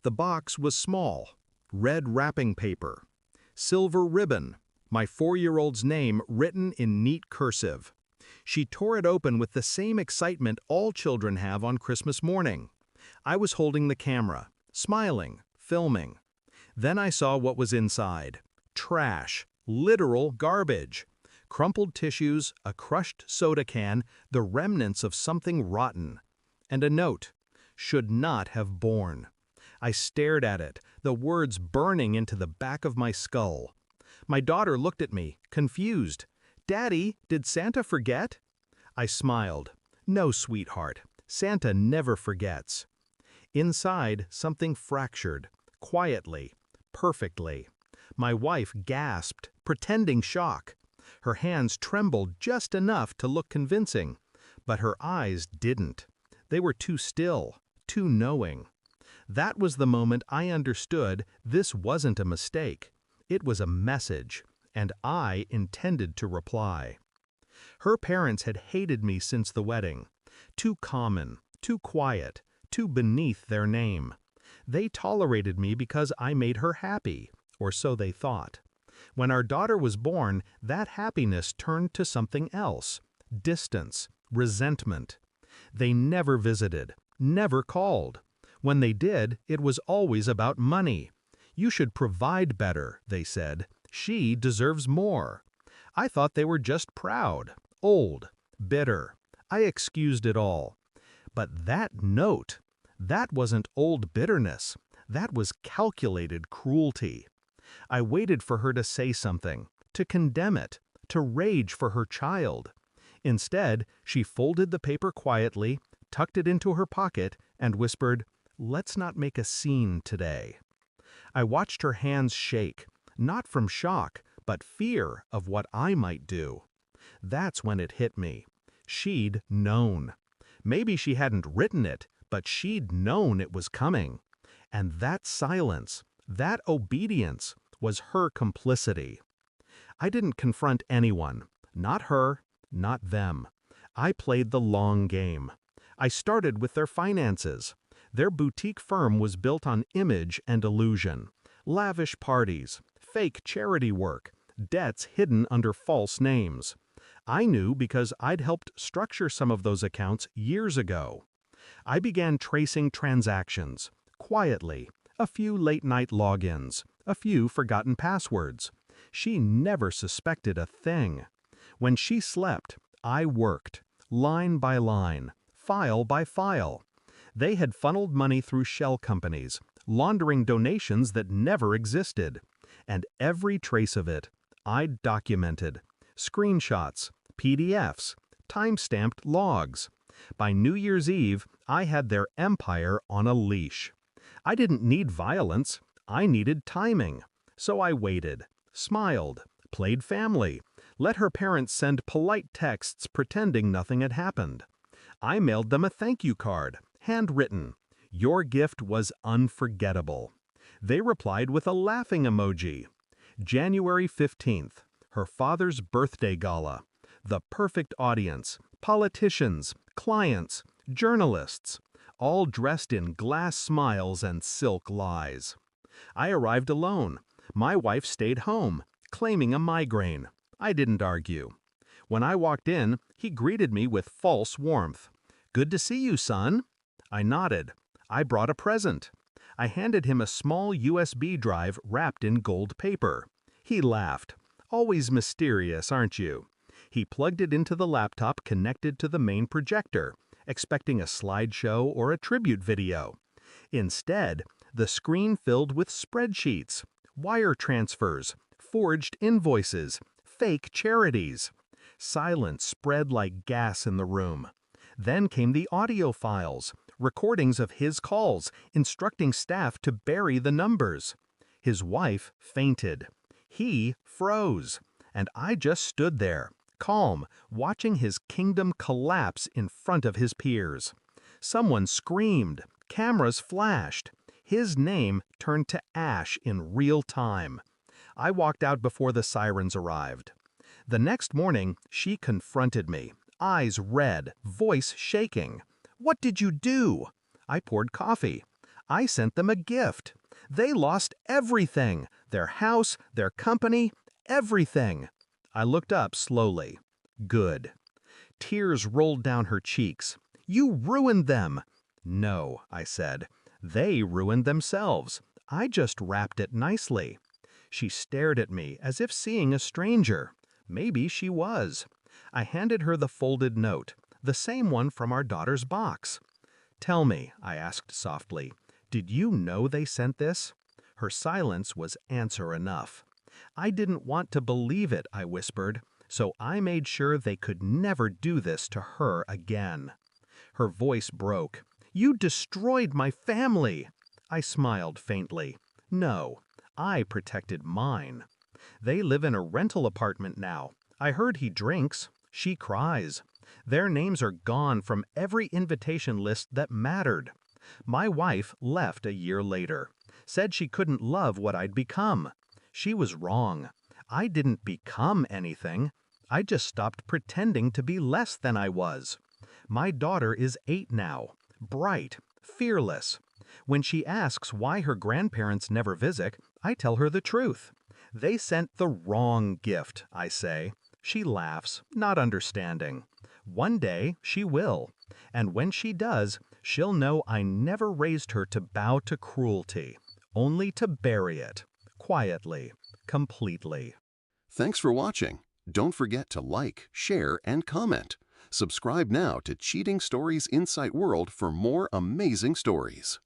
The box was small, red wrapping paper, silver ribbon, my 4-year-old's name written in neat cursive. She tore it open with the same excitement all children have on Christmas morning. I was holding the camera, smiling, filming. Then I saw what was inside. Trash, literal garbage. Crumpled tissues, a crushed soda can, the remnants of something rotten. And a note, "Should not have born." I stared at it, the words burning into the back of my skull. My daughter looked at me, confused. "Daddy, did Santa forget?" I smiled. "No, sweetheart. Santa never forgets." Inside, something fractured, quietly, perfectly. My wife gasped, pretending shock. Her hands trembled just enough to look convincing, but her eyes didn't. They were too still, too knowing. That was the moment I understood this wasn't a mistake. It was a message, and I intended to reply. Her parents had hated me since the wedding. Too common, too quiet, too beneath their name. They tolerated me because I made her happy, or so they thought. When our daughter was born, that happiness turned to something else. Distance, resentment. They never visited, never called. When they did, it was always about money. "You should provide better," they said. "She deserves more." I thought they were just proud, old, bitter. I excused it all. But that note, that wasn't old bitterness. That was calculated cruelty. I waited for her to say something, to condemn it, to rage for her child. Instead, she folded the paper quietly, tucked it into her pocket, and whispered, "Let's not make a scene today." I watched her hands shake, not from shock, but fear of what I might do. That's when it hit me. She'd known. Maybe she hadn't written it, but she'd known it was coming. And that silence, that obedience, was her complicity. I didn't confront anyone, not her, not them. I played the long game. I started with their finances. Their boutique firm was built on image and illusion. Lavish parties, fake charity work, debts hidden under false names. I knew because I'd helped structure some of those accounts years ago. I began tracing transactions, quietly, a few late-night logins, a few forgotten passwords. She never suspected a thing. When she slept, I worked, line by line, file by file. They had funneled money through shell companies, laundering donations that never existed. And every trace of it, I'd documented. Screenshots, PDFs, time-stamped logs. By New Year's Eve, I had their empire on a leash. I didn't need violence, I needed timing. So I waited, smiled, played family, let her parents send polite texts pretending nothing had happened. I mailed them a thank you card, handwritten. Your gift was unforgettable. They replied with a laughing emoji. January 15th, her father's birthday gala. The perfect audience, politicians, clients, journalists, all dressed in glass smiles and silk lies. I arrived alone. My wife stayed home, claiming a migraine. I didn't argue. When I walked in, he greeted me with false warmth. "Good to see you, son." I nodded. I brought a present. I handed him a small USB drive wrapped in gold paper. He laughed. "Always mysterious, aren't you?" He plugged it into the laptop connected to the main projector, expecting a slideshow or a tribute video. Instead, the screen filled with spreadsheets, wire transfers, forged invoices, fake charities. Silence spread like gas in the room. Then came the audio files, recordings of his calls, instructing staff to bury the numbers. His wife fainted. He froze. And I just stood there, calm, watching his kingdom collapse in front of his peers. Someone screamed. Cameras flashed. His name turned to ash in real time. I walked out before the sirens arrived. The next morning, she confronted me, eyes red, voice shaking. "What did you do?" I poured coffee. I sent them a gift. They lost everything, their house, their company, everything. I looked up slowly. Good. Tears rolled down her cheeks. You ruined them. No, I said. They ruined themselves. I just wrapped it nicely. She stared at me as if seeing a stranger. Maybe she was. I handed her the folded note, the same one from our daughter's box. Tell me, I asked softly, did you know they sent this? Her silence was answer enough. I didn't want to believe it, I whispered, so I made sure they could never do this to her again. Her voice broke. You destroyed my family. I smiled faintly. No, I protected mine. They live in a rental apartment now. I heard he drinks. She cries. Their names are gone from every invitation list that mattered. My wife left a year later. Said she couldn't love what I'd become. She was wrong. I didn't become anything. I just stopped pretending to be less than I was. My daughter is 8 now. Bright, fearless. When she asks why her grandparents never visit, I tell her the truth. They sent the wrong gift, I say. She laughs, not understanding. One day she will, and when she does, she'll know I never raised her to bow to cruelty, only to bury it, quietly, completely. Thanks for watching. Don't forget to like, share, and comment. Subscribe now to Cheating Stories Insight World for more amazing stories.